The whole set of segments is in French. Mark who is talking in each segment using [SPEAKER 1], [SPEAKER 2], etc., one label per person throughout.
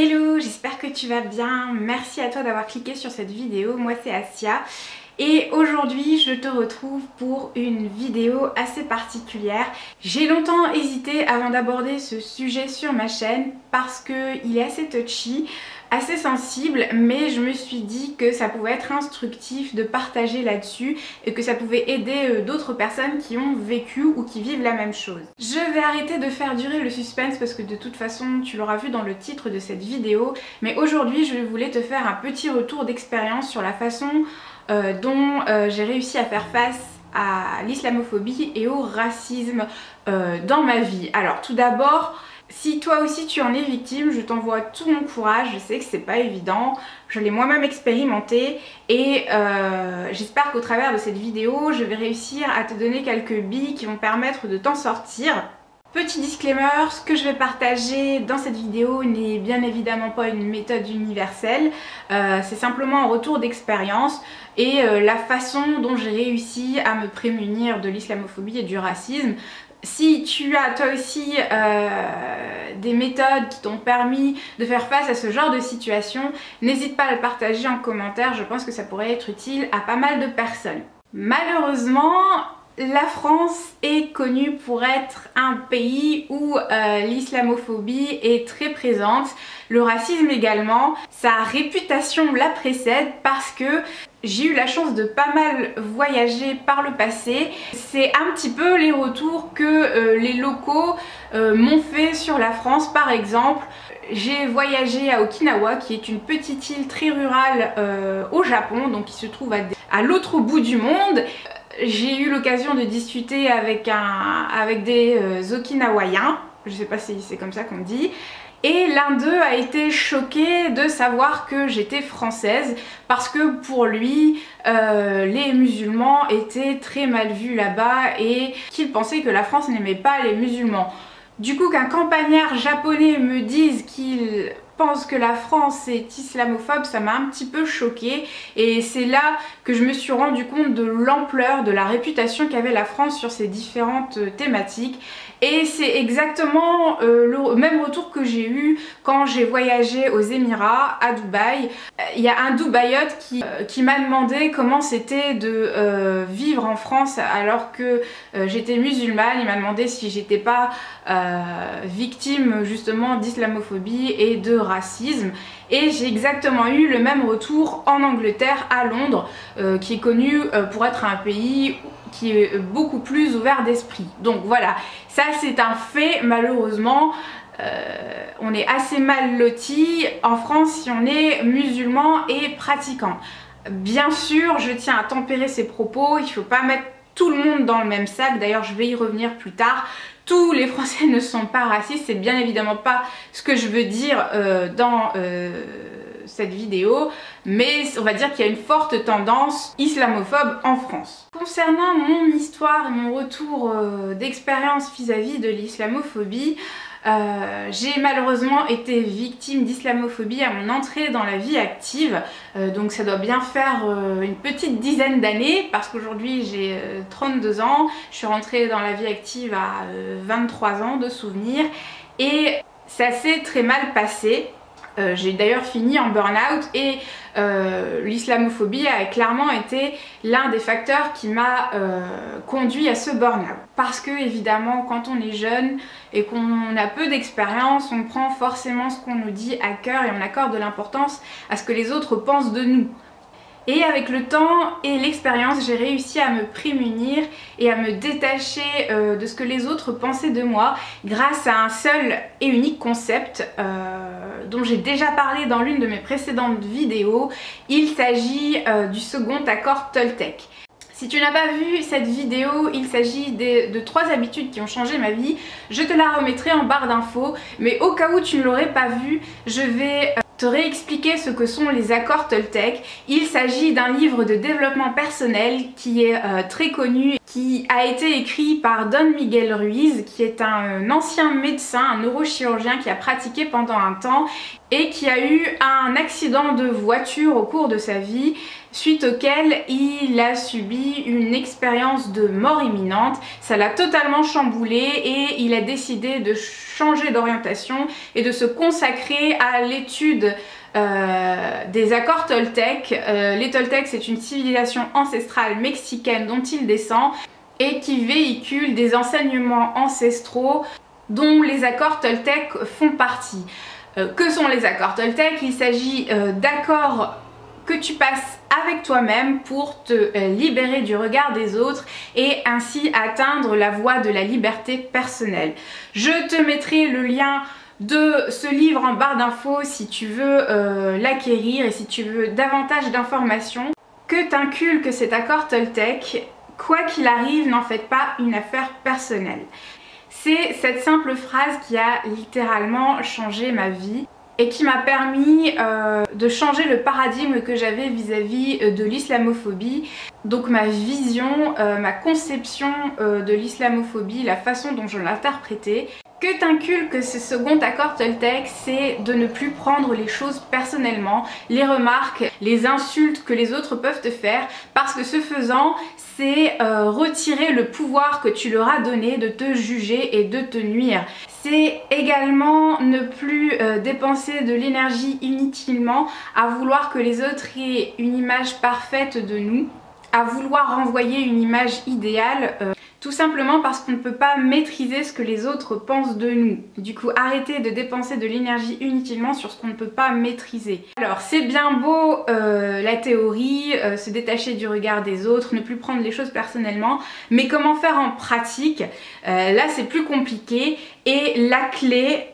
[SPEAKER 1] Hello, j'espère que tu vas bien. Merci à toi d'avoir cliqué sur cette vidéo. Moi c'est Asia et aujourd'hui je te retrouve pour une vidéo assez particulière. J'ai longtemps hésité avant d'aborder ce sujet sur ma chaîne parce qu'il est assez touchy, assez sensible, mais je me suis dit que ça pouvait être instructif de partager là-dessus et que ça pouvait aider d'autres personnes qui ont vécu ou qui vivent la même chose. Je vais arrêter de faire durer le suspense parce que de toute façon tu l'auras vu dans le titre de cette vidéo, mais aujourd'hui je voulais te faire un petit retour d'expérience sur la façon dont j'ai réussi à faire face à l'islamophobie et au racisme dans ma vie. Alors tout d'abord, si toi aussi tu en es victime, je t'envoie tout mon courage. Je sais que c'est pas évident, je l'ai moi-même expérimenté et j'espère qu'au travers de cette vidéo je vais réussir à te donner quelques billes qui vont permettre de t'en sortir. Petit disclaimer, ce que je vais partager dans cette vidéo n'est bien évidemment pas une méthode universelle, c'est simplement un retour d'expérience et la façon dont j'ai réussi à me prémunir de l'islamophobie et du racisme. Si tu as toi aussi des méthodes qui t'ont permis de faire face à ce genre de situation, n'hésite pas à le partager en commentaire, je pense que ça pourrait être utile à pas mal de personnes. Malheureusement, la France est connue pour être un pays où l'islamophobie est très présente, le racisme également. Sa réputation la précède parce que j'ai eu la chance de pas mal voyager par le passé. C'est un petit peu les retours que les locaux m'ont fait sur la France. Par exemple, j'ai voyagé à Okinawa, qui est une petite île très rurale au Japon, donc qui se trouve à l'autre bout du monde. J'ai eu l'occasion de discuter avec des Okinawaïens, je sais pas si c'est comme ça qu'on dit, et l'un d'eux a été choqué de savoir que j'étais française parce que pour lui, les musulmans étaient très mal vus là-bas et qu'il pensait que la France n'aimait pas les musulmans. Du coup, qu'un campagnard japonais me dise qu'il pense que la France est islamophobe, ça m'a un petit peu choquée et c'est là que je me suis rendu compte de l'ampleur, de la réputation qu'avait la France sur ces différentes thématiques. Et c'est exactement le même retour que j'ai eu quand j'ai voyagé aux Émirats, à Dubaï. Il y a un Dubaïote qui m'a demandé comment c'était de vivre en France alors que j'étais musulmane. Il m'a demandé si j'étais pas victime justement d'islamophobie et de racisme. Et j'ai exactement eu le même retour en Angleterre, à Londres, qui est connu pour être un pays qui est beaucoup plus ouvert d'esprit. Donc voilà, ça c'est un fait. Malheureusement, on est assez mal lotis en France si on est musulman et pratiquant. Bien sûr, je tiens à tempérer ces propos, il ne faut pas mettre tout le monde dans le même sac, d'ailleurs je vais y revenir plus tard. Tous les Français ne sont pas racistes, c'est bien évidemment pas ce que je veux dire dans cette vidéo, mais on va dire qu'il y a une forte tendance islamophobe en France. Concernant mon histoire et mon retour d'expérience vis-à-vis de l'islamophobie, j'ai malheureusement été victime d'islamophobie à mon entrée dans la vie active, donc ça doit bien faire une petite dizaine d'années parce qu'aujourd'hui j'ai 32 ans, je suis rentrée dans la vie active à 23 ans de souvenirs et ça s'est très mal passé. J'ai d'ailleurs fini en burn-out et l'islamophobie a clairement été l'un des facteurs qui m'a conduit à ce burn-out. Parce que évidemment quand on est jeune et qu'on a peu d'expérience, on prend forcément ce qu'on nous dit à cœur et on accorde de l'importance à ce que les autres pensent de nous. Et avec le temps et l'expérience, j'ai réussi à me prémunir et à me détacher de ce que les autres pensaient de moi grâce à un seul et unique concept dont j'ai déjà parlé dans l'une de mes précédentes vidéos. Il s'agit du second accord Toltec. Si tu n'as pas vu cette vidéo, il s'agit de 3 habitudes qui ont changé ma vie. Je te la remettrai en barre d'infos, mais au cas où tu ne l'aurais pas vue, je vais te réexpliquer ce que sont les accords Toltec. Il s'agit d'un livre de développement personnel qui est très connu, qui a été écrit par Don Miguel Ruiz, qui est un ancien médecin, un neurochirurgien qui a pratiqué pendant un temps et qui a eu un accident de voiture au cours de sa vie, suite auquel il a subi une expérience de mort imminente. Ça l'a totalement chamboulé et il a décidé de changer d'orientation et de se consacrer à l'étude des accords Toltec. Les Toltecs, c'est une civilisation ancestrale mexicaine dont il descend et qui véhicule des enseignements ancestraux dont les accords Toltec font partie. Que sont les accords Toltec? Il s'agit d'accords que tu passes avec toi-même pour te libérer du regard des autres et ainsi atteindre la voie de la liberté personnelle. Je te mettrai le lien de ce livre en barre d'infos si tu veux l'acquérir et si tu veux davantage d'informations. Que t'inculque cet accord Toltec, quoi qu'il arrive, n'en faites pas une affaire personnelle. C'est cette simple phrase qui a littéralement changé ma vie et qui m'a permis de changer le paradigme que j'avais vis-à-vis de l'islamophobie. Donc ma vision, ma conception de l'islamophobie, la façon dont je l'interprétais. Que t'inculque ce second accord Toltec, c'est de ne plus prendre les choses personnellement, les remarques, les insultes que les autres peuvent te faire, parce que ce faisant, c'est retirer le pouvoir que tu leur as donné de te juger et de te nuire. C'est également ne plus dépenser de l'énergie inutilement à vouloir que les autres aient une image parfaite de nous, à vouloir renvoyer une image idéale. Tout simplement parce qu'on ne peut pas maîtriser ce que les autres pensent de nous. Du coup, arrêtez de dépenser de l'énergie inutilement sur ce qu'on ne peut pas maîtriser. Alors, c'est bien beau la théorie, se détacher du regard des autres, ne plus prendre les choses personnellement, mais comment faire en pratique? Là, c'est plus compliqué et la clé,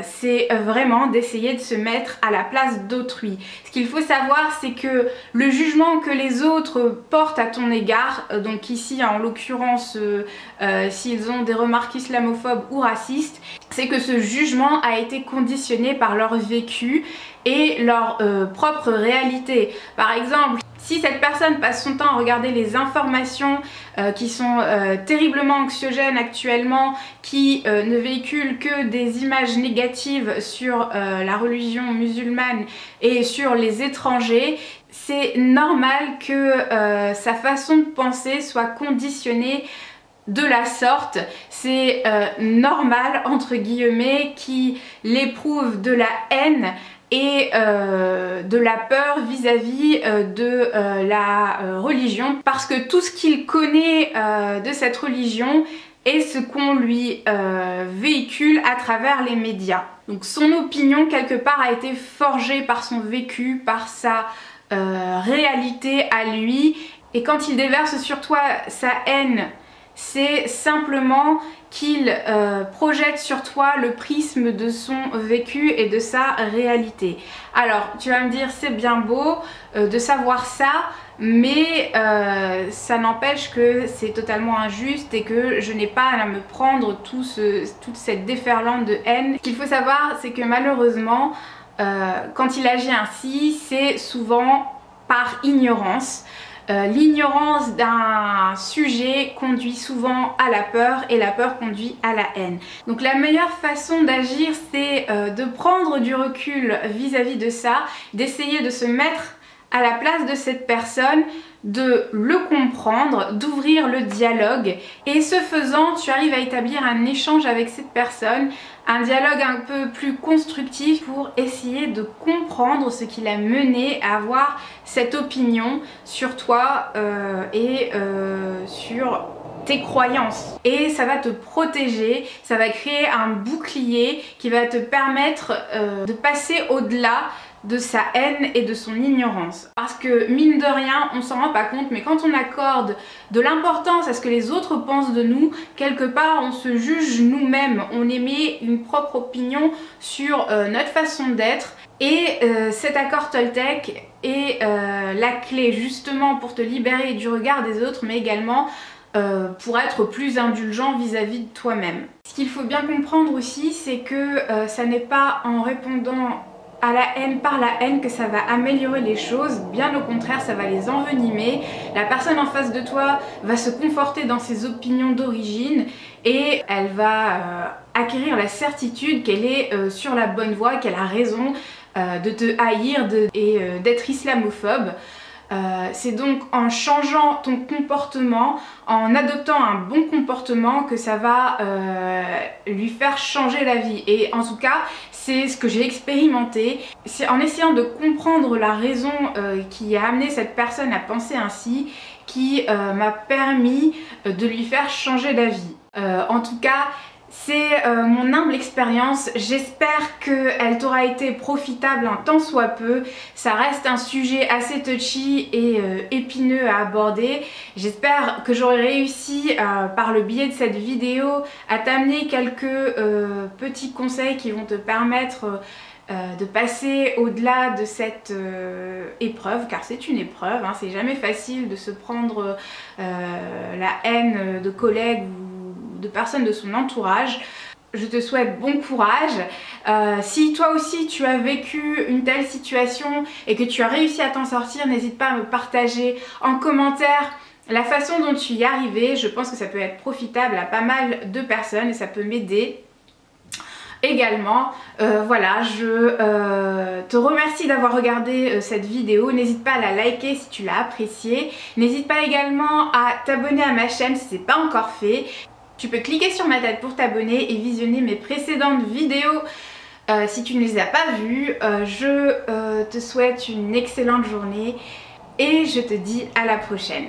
[SPEAKER 1] c'est vraiment d'essayer de se mettre à la place d'autrui. Ce qu'il faut savoir, c'est que le jugement que les autres portent à ton égard, donc ici en l'occurrence s'ils ont des remarques islamophobes ou racistes, c'est que ce jugement a été conditionné par leur vécu et leur propre réalité. Par exemple, si cette personne passe son temps à regarder les informations qui sont terriblement anxiogènes actuellement, qui ne véhiculent que des images négatives sur la religion musulmane et sur les étrangers, c'est normal que sa façon de penser soit conditionnée de la sorte. C'est normal entre guillemets qu'il éprouve de la haine et de la peur vis-à-vis de la religion, parce que tout ce qu'il connaît de cette religion est ce qu'on lui véhicule à travers les médias. Donc son opinion quelque part a été forgée par son vécu, par sa réalité à lui, et quand il déverse sur toi sa haine, c'est simplement qu'il projette sur toi le prisme de son vécu et de sa réalité. Alors tu vas me dire, c'est bien beau de savoir ça, mais ça n'empêche que c'est totalement injuste et que je n'ai pas à me prendre toute cette déferlante de haine. Ce qu'il faut savoir, c'est que malheureusement, quand il agit ainsi, c'est souvent par ignorance. L'ignorance d'un sujet conduit souvent à la peur et la peur conduit à la haine. Donc la meilleure façon d'agir, c'est de prendre du recul vis-à-vis de ça, d'essayer de se mettre à la place de cette personne, de le comprendre, d'ouvrir le dialogue, et ce faisant tu arrives à établir un échange avec cette personne, un dialogue un peu plus constructif pour essayer de comprendre ce qui l'a mené à avoir cette opinion sur toi et sur tes croyances. Et ça va te protéger, ça va créer un bouclier qui va te permettre de passer au-delà de sa haine et de son ignorance. Parce que mine de rien, on s'en rend pas compte, mais quand on accorde de l'importance à ce que les autres pensent de nous, quelque part on se juge nous-mêmes, on émet une propre opinion sur notre façon d'être. Et cet accord Toltec est la clé justement pour te libérer du regard des autres, mais également pour être plus indulgent vis-à-vis de toi-même. Ce qu'il faut bien comprendre aussi, c'est que ça n'est pas en répondant à la haine par la haine que ça va améliorer les choses, bien au contraire ça va les envenimer. La personne en face de toi va se conforter dans ses opinions d'origine et elle va acquérir la certitude qu'elle est sur la bonne voie, qu'elle a raison de te haïr et d'être islamophobe. C'est donc en changeant ton comportement, en adoptant un bon comportement que ça va lui faire changer la vie. Et en tout cas, c'est ce que j'ai expérimenté. C'est en essayant de comprendre la raison qui a amené cette personne à penser ainsi qui m'a permis de lui faire changer d'avis. En tout cas, c'est mon humble expérience, j'espère qu'elle t'aura été profitable un tant soit peu. Ça reste un sujet assez touchy et épineux à aborder. J'espère que j'aurai réussi par le biais de cette vidéo à t'amener quelques petits conseils qui vont te permettre de passer au-delà de cette épreuve, car c'est une épreuve, hein, c'est jamais facile de se prendre la haine de collègues ou de personnes de son entourage. Je te souhaite bon courage. Si toi aussi tu as vécu une telle situation et que tu as réussi à t'en sortir, n'hésite pas à me partager en commentaire la façon dont tu y es arrivé. Je pense que ça peut être profitable à pas mal de personnes et ça peut m'aider également. Voilà, je te remercie d'avoir regardé cette vidéo. N'hésite pas à la liker si tu l'as appréciée. N'hésite pas également à t'abonner à ma chaîne si ce n'est pas encore fait. Tu peux cliquer sur ma tête pour t'abonner et visionner mes précédentes vidéos si tu ne les as pas vues. Je te souhaite une excellente journée et je te dis à la prochaine.